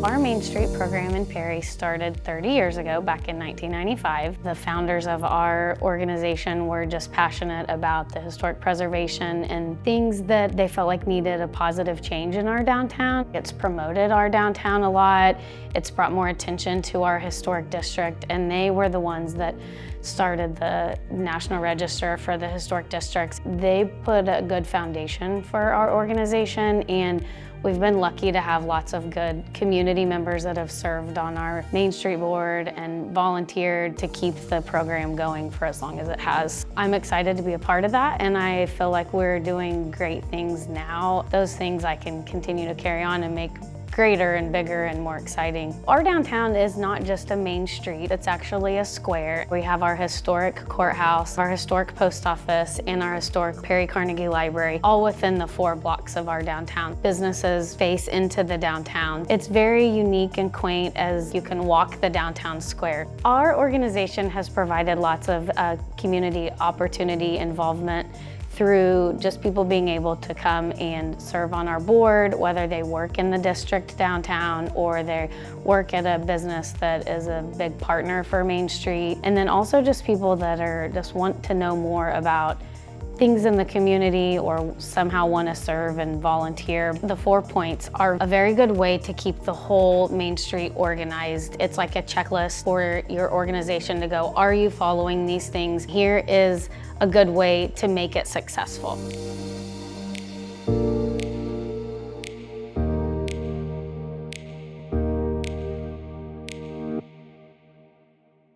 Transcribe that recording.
Our Main Street program in Perry started 30 years ago, back in 1995. The founders of our organization were just passionate about the historic preservation and things that they felt like needed a positive change in our downtown. It's promoted our downtown a lot. It's brought more attention to our historic district, and they were the ones that started the National Register for the historic districts. They put a good foundation for our organization, and we've been lucky to have lots of good community members that have served on our Main Street board and volunteered to keep the program going for as long as it has. I'm excited to be a part of that, and I feel like we're doing great things now. Those things I can continue to carry on and make greater and bigger and more exciting. Our downtown is not just a main street, it's actually a square. We have our historic courthouse, our historic post office, and our historic Perry Carnegie Library, all within the 4 blocks of our downtown. Businesses face into the downtown. It's very unique and quaint as you can walk the downtown square. Our organization has provided lots of community opportunity involvement through just people being able to come and serve on our board, whether they work in the district downtown or they work at a business that is a big partner for Main Street. And then also just people that are just want to know more about things in the community or somehow want to serve and volunteer. The 4 points are a very good way to keep the whole Main Street organized. It's like a checklist for your organization to go, are you following these things? Here is a good way to make it successful.